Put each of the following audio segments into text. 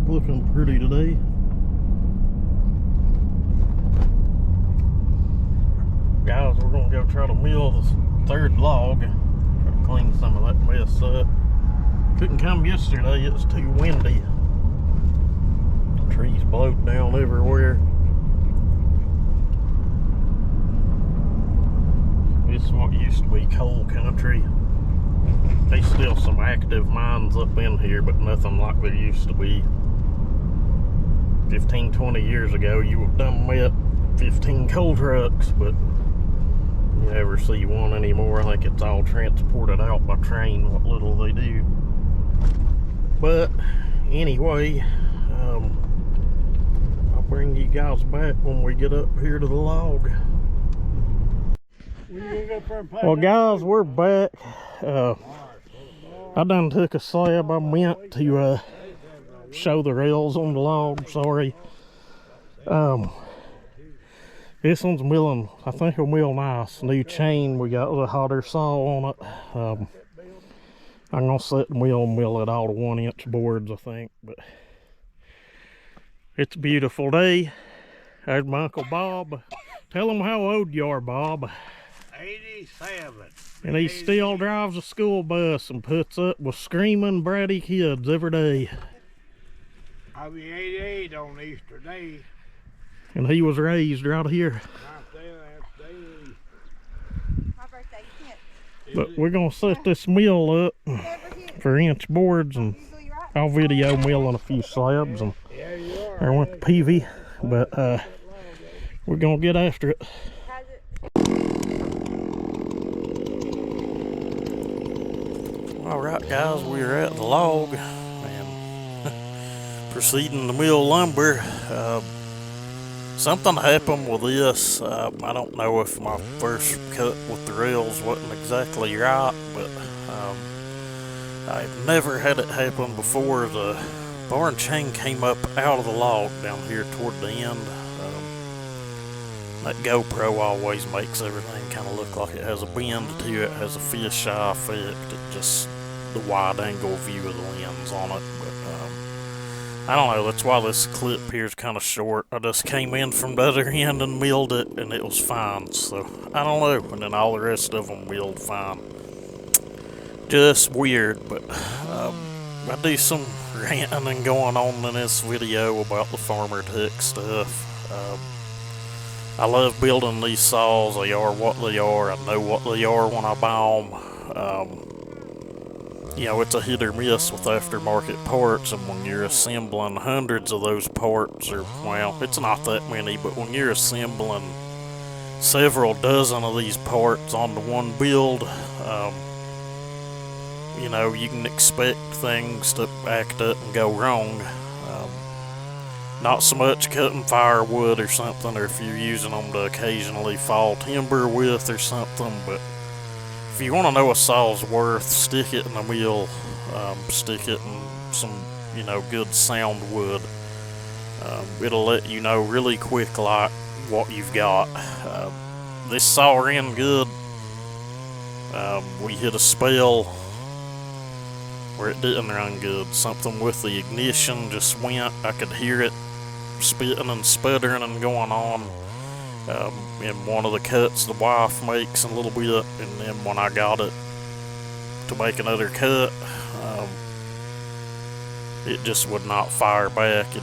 looking pretty today. Guys, we're gonna go try to mill this third log. Try to clean some of that mess up. Couldn't come yesterday, it was too windy. Trees blowed down everywhere. This is what used to be coal country. There's still some active mines up in here, but nothing like there used to be. 15, 20 years ago, you would done met 15 coal trucks, but you never see one anymore. I think it's all transported out by train, what little they do. But anyway, I'll bring you guys back when we get up here to the log. Well, guys, we're back. I done took a slab. I meant to show the rails on the log. Sorry. This one's milling. I think it'll mill nice. New chain. We got a hotter saw on it. I'm gonna set the mill it all to 1-inch boards, I think. But it's a beautiful day. There's my Uncle Bob. Tell him how old you are, Bob. 87. And he still drives a school bus and puts up with screaming bratty kids every day. I'll be 88 on Easter Day. And he was raised right here. Right there, that's daily. My birthday hit. But we're gonna set this mill up for inch boards, and I'll video milling a few slabs. And I went to PV, but we're gonna get after it. All right, guys, we're at the log and proceeding to mill lumber. Something happened with this. I don't know if my first cut with the rails wasn't exactly right, but I've never had it happen before. The barn chain came up out of the log down here toward the end. That GoPro always makes everything kind of look like it has a bend to it, has a fisheye effect. It just, the wide angle view of the lens on it. But I don't know, that's why this clip here is kind of short. I just came in from the other end and milled it, and it was fine. So I don't know, and then all the rest of them milled fine. Just weird, but I do some ranting and going on in this video about the farmer tech stuff. I love building these saws. They are what they are. I know what they are when I buy them. You know, it's a hit or miss with aftermarket parts, and when you're assembling hundreds of those parts, or, well, it's not that many, but when you're assembling several dozen of these parts onto one build, you know, you can expect things to act up and go wrong. Not so much cutting firewood or something, or if you're using them to occasionally fall timber with or something, but if you want to know a saw's worth, stick it in the mill, stick it in some, you know, good sound wood. It'll let you know really quick like what you've got. This saw ran good. We hit a spell where it didn't run good. Something with the ignition just went. I could hear it spitting and sputtering and going on. In one of the cuts the wife makes a little bit, and then when I got it to make another cut, it just would not fire back. It'd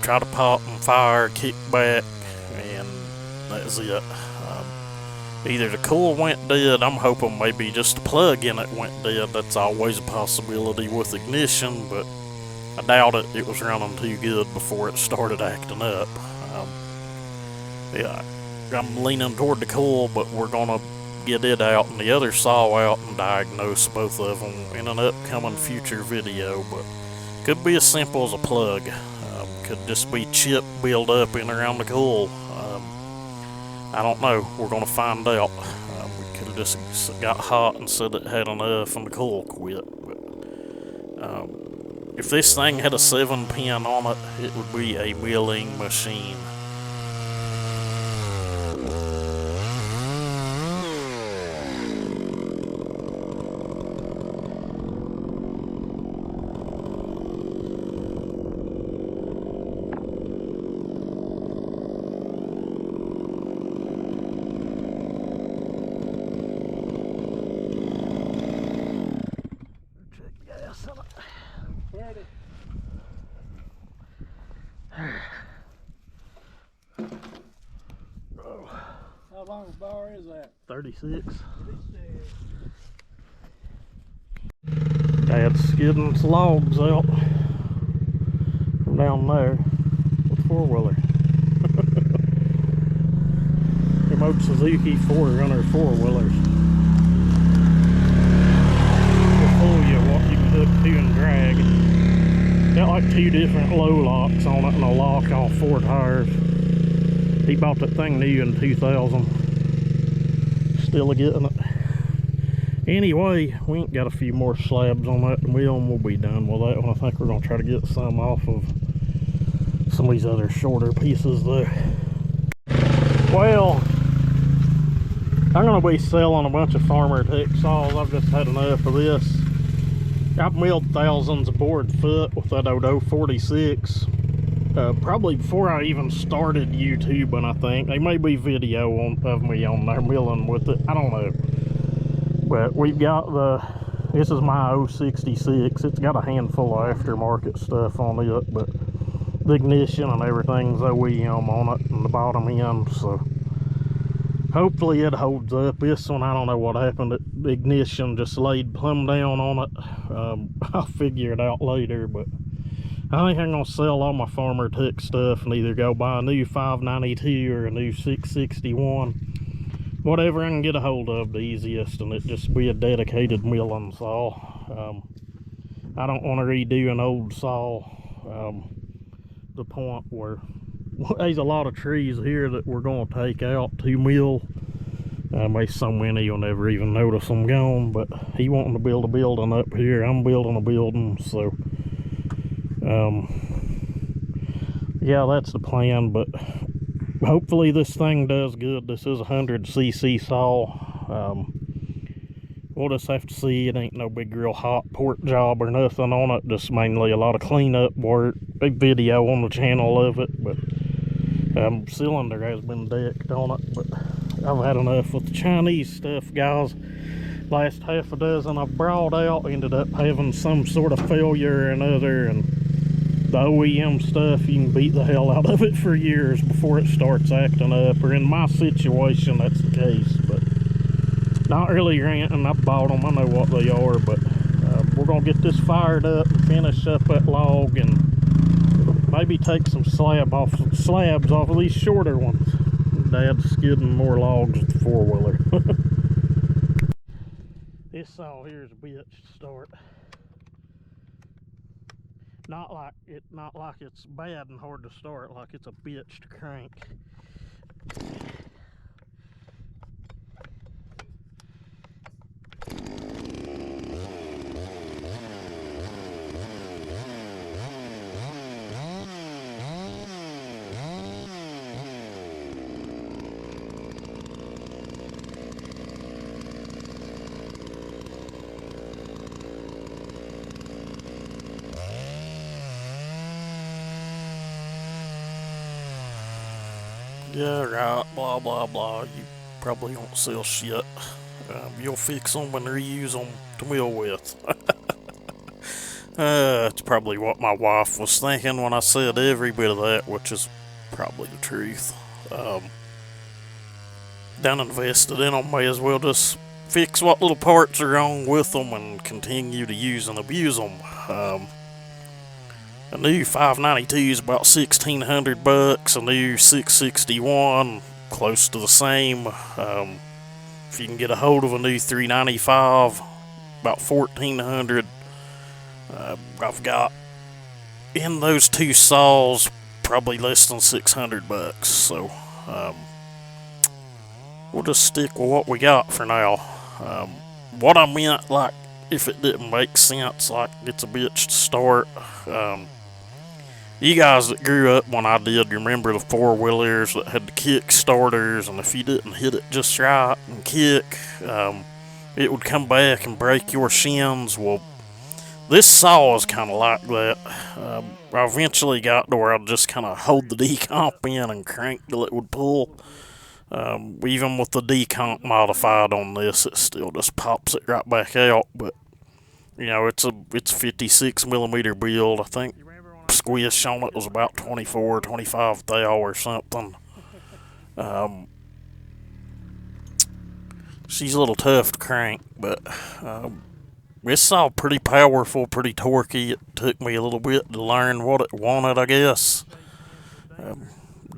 try to pop and fire, kick back, and that's it. Either the coil went dead, I'm hoping maybe just the plug in it went dead. That's always a possibility with ignition, but I doubt it. It was running too good before it started acting up. Yeah, I'm leaning toward the coil, but we're gonna get it out and the other saw out and diagnose both of them in an upcoming future video. But could be as simple as a plug. Could just be chip build up in around the coil. I don't know. We're gonna find out. We could have just got hot and said it had enough and the coil quit. But if this thing had a 7-pin on it, it would be a milling machine. Ready? How long a bar is that? 36. Dad's skidding some logs out from down there with four-wheeler. Them old Suzuki 4Runner four-wheelers. Will fool you what you can hook to and drag. Got like 2 different low locks on it and a lock on 4 tires. He bought that thing new in 2000. Still getting it. Anyway, we ain't got a few more slabs on that wheel and we'll be done with that one. I think we're going to try to get some off of some of these other shorter pieces though. Well, I'm going to be selling a bunch of farmer tech saws. I've just had enough of this. I've milled thousands of board foot with that old 046. Probably before I even started YouTubing, I think. There may be video of me on there milling with it. I don't know. But we've got this is my 066. It's got a handful of aftermarket stuff on it, but the ignition and everything's OEM on it and the bottom end, so hopefully it holds up. This one, I don't know what happened. The ignition just laid plumb down on it. I'll figure it out later, but I think I'm going to sell all my farmer tech stuff and either go buy a new 592 or a new 661. Whatever I can get a hold of the easiest, and it just be a dedicated milling saw. I don't want to redo an old saw. The point where there's a lot of trees here that we're going to take out to mill. There's so many you'll never even notice them gone, but he wanting to build a building up here. I'm building a building, so yeah, that's the plan. But hopefully this thing does good. This is a 100cc saw. We'll just have to see. It ain't no big real hot port job or nothing on it, just mainly a lot of cleanup work. Big video on the channel of it, but cylinder has been decked on it. But I've had enough with the Chinese stuff, guys. Last half a dozen I brought out ended up having some sort of failure or another, and the OEM stuff, you can beat the hell out of it for years before it starts acting up, or in my situation that's the case. But not really ranting, I bought them, I know what they are. But we're gonna get this fired up and finish up that log and maybe take some slabs off of these shorter ones. Dad's skidding more logs with the four-wheeler. This saw here is a bitch to start. Not like it's bad and hard to start, like it's a bitch to crank. Yeah, right, blah, blah, blah. You probably don't sell shit. You'll fix them and reuse them to mill with. It's probably what my wife was thinking when I said every bit of that, which is probably the truth. Done invested in them, may as well just fix what little parts are wrong with them and continue to use and abuse them. A new 592 is about $1,600. A new 661, close to the same. If you can get a hold of a new 395, about $1,400. I've got in those two saws probably less than $600. So we'll just stick with what we got for now. What I meant, like, if it didn't make sense, like it's a bitch to start. You guys that grew up when I did, remember the four-wheelers that had the kick starters, and if you didn't hit it just right and kick, it would come back and break your shins. Well, this saw is kind of like that. I eventually got to where I'd just kind of hold the decomp in and crank till it would pull. Even with the decomp modified on this, it still just pops it right back out. But you know, it's a 56 millimeter build. I think squish on it was about 24, 25 thou or something. She's a little tough to crank, but it's all pretty powerful, pretty torquey. It took me a little bit to learn what it wanted, I guess.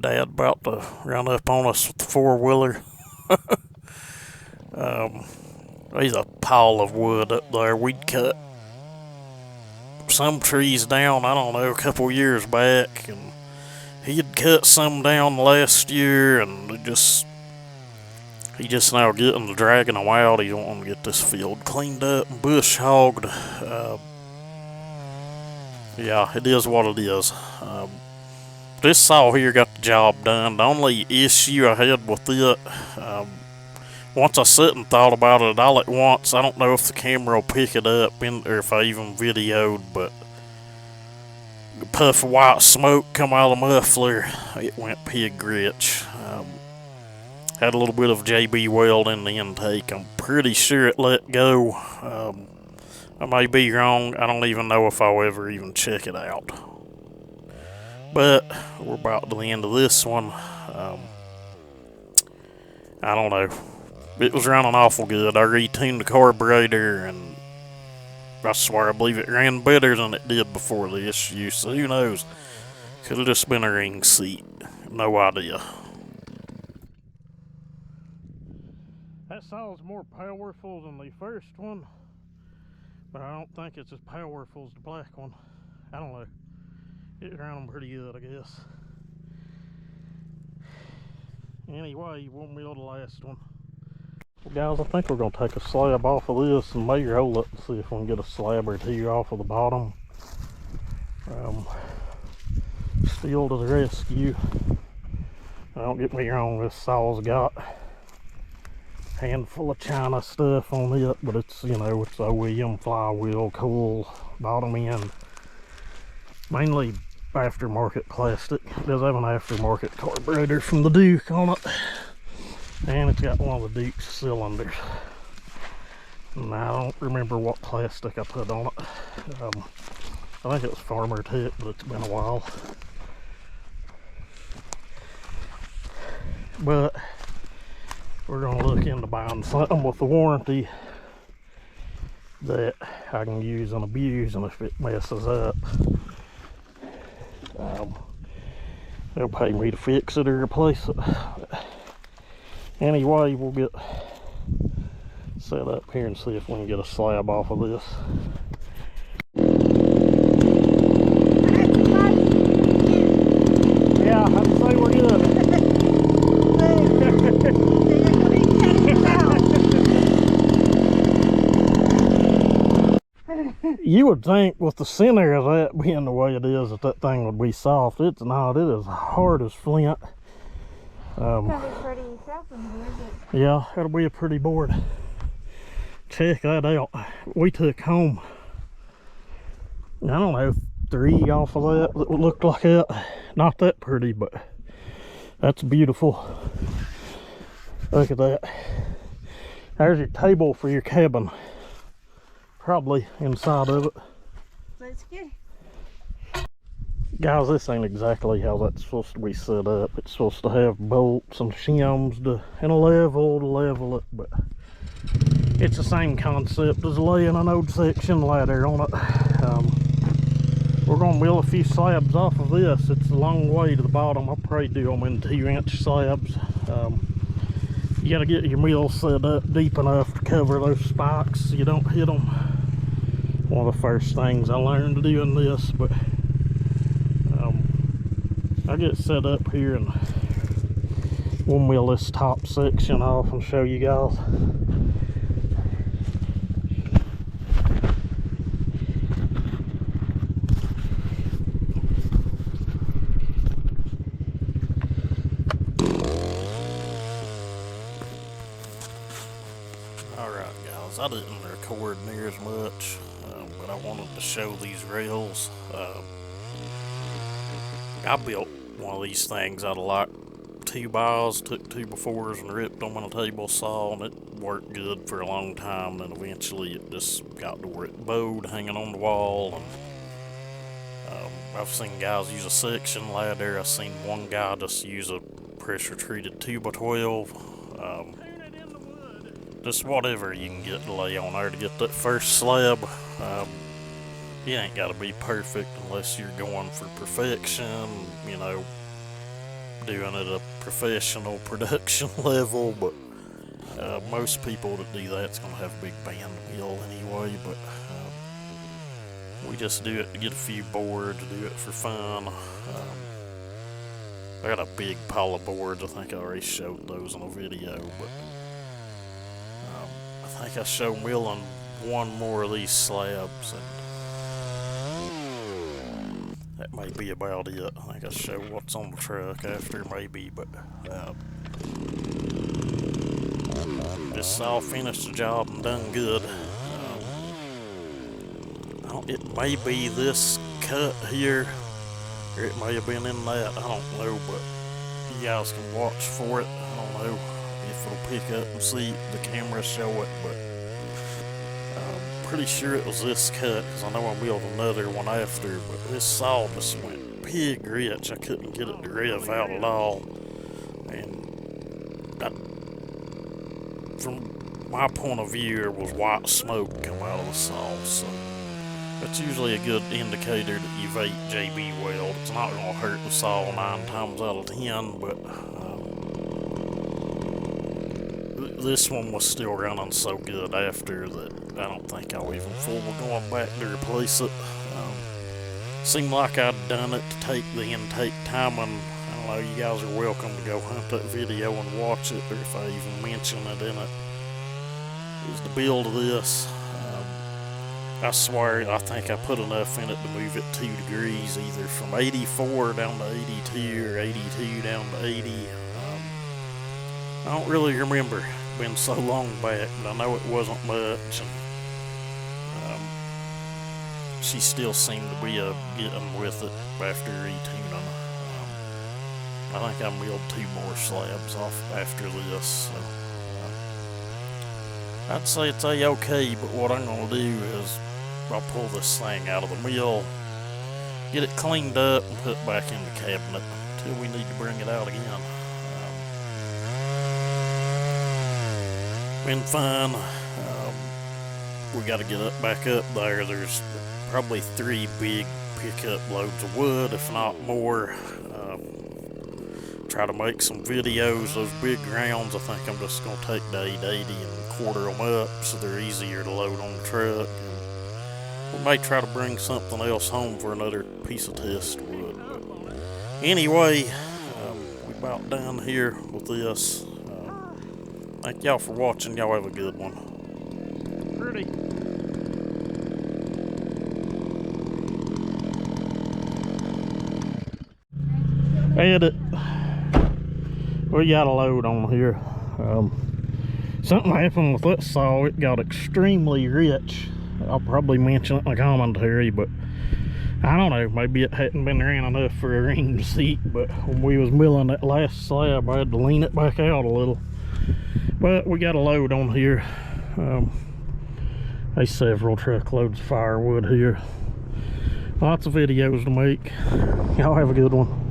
Dad about to run up on us with the four-wheeler. There's a pile of wood up there. We'd cut some trees down, I don't know, a couple years back, and he'd cut some down last year, and he just now getting to dragging them out. He's wanting to get this field cleaned up and bush hogged. Yeah, it is what it is. This saw here got the job done. The only issue I had with it, once I sat and thought about it all at once, I don't know if the camera will pick it up or if I even videoed, but a puff of white smoke come out of the muffler. It went pig rich. Had a little bit of JB Weld in the intake. I'm pretty sure it let go. I may be wrong. I don't even know if I'll ever even check it out. But we're about to the end of this one. I don't know. It was running awful good. I retuned the carburetor, and I swear I believe it ran better than it did before the issue. So who knows? Could have just been a ring seat. No idea. That saw's more powerful than the first one, but I don't think it's as powerful as the black one. I don't know. It ran them pretty good, I guess. Anyway, won't mill the last one. Well, guys, I think we're going to take a slab off of this and maybe roll it and see if we can get a slab or two off of the bottom. Stihl to the rescue. Don't get me wrong, this saw's got a handful of China stuff on it, but it's, you know, it's OEM flywheel, coil, bottom end. Mainly aftermarket plastic. It does have an aftermarket carburetor from the Duke on it. And it's got one of the Duke's cylinders. And I don't remember what plastic I put on it. I think it was Farmer Tech, but it's been a while. But we're going to look into buying something with the warranty that I can use and abuse, and if it messes up, they'll pay me to fix it or replace it. Anyway, we'll get set up here and see if we can get a slab off of this. Yeah, I'd say we're good. You would think with the center of that being the way it is that thing would be soft. It's not. It is hard as flint. It's gonna be pretty self-in here, Yeah, it'll be a pretty board. Check that out. We took home, I don't know, 3 off of that that looked like that. Not that pretty, but that's beautiful. Look at that. There's your table for your cabin. Probably inside of it. Let's get it. Guys, this ain't exactly how that's supposed to be set up. It's supposed to have bolts and shims and a level to level it, but it's the same concept as laying an old section ladder on it. We're going to mill a few slabs off of this. It's a long way to the bottom. I'll probably do them in 2-inch slabs. You got to get your mill set up deep enough to cover those spikes so you don't hit them. One of the first things I learned to do in this, but I'll get set up here and we'll mill this top section off and show you guys. Alright guys, I didn't record near as much, but I wanted to show these rails. I built one of these things out of like 2x, took 2x4s and ripped them on a table saw, and it worked good for a long time. Then eventually it just got to where it bowed hanging on the wall. And I've seen guys use a section ladder. I've seen one guy just use a pressure treated 2x12. Just whatever you can get to lay on there to get that first slab. You ain't got to be perfect unless you're going for perfection, you know, doing it at a professional production level. But most people that do that's going to have a big band mill anyway. But we just do it to get a few boards, do it for fun. I got a big pile of boards. I think I already showed those in a video, but I think I showed milling one more of these slabs, and that may be about it. I think I showed what's on the truck after, maybe, but this all finished the job and done good. It may be this cut here, or it may have been in that, I don't know, but you guys can watch for it. I don't know if it'll pick up and see the camera show it, but I'm pretty sure it was this cut, because I know I milled another one after, but this saw just went pig rich. I couldn't get it to rev out at all, and from my point of view, there was white smoke come out of the saw, so that's usually a good indicator that you've ate JB weld. It's not going to hurt the saw 9 times out of 10, but this one was still running so good after that I don't think I'll even fool with going back to replace it. Seemed like I'd done it to take the intake timing. I don't know, you guys are welcome to go hunt that video and watch it, or if I even mention it in it. Is the build of this. I swear, I think I put enough in it to move it 2 degrees, either from 84 down to 82 or 82 down to 80. I don't really remember. It's been so long back, but I know it wasn't much. And she still seemed to be getting with it after retuning. I think I milled 2 more slabs off after this. So, I'd say it's a-okay, but what I'm going to do is I'll pull this thing out of the mill, get it cleaned up, and put it back in the cabinet until we need to bring it out again. Been fun. We got to get back up there. There's probably 3 big pickup loads of wood, if not more. Try to make some videos. Those big rounds, I think I'm just going to take the 880 and quarter them up so they're easier to load on the truck. We may try to bring something else home for another piece of test wood. But anyway, we're about done here with this. Thank y'all for watching. Y'all have a good one. Pretty. Edit. We got a load on here. Something happened with that saw. It got extremely rich. I'll probably mention it in the commentary, but I don't know, maybe it hadn't been ran enough for a ring seat, but when we was milling that last slab I had to lean it back out a little. But we got a load on here. There's several truckloads of firewood here. Lots of videos to make. Y'all have a good one.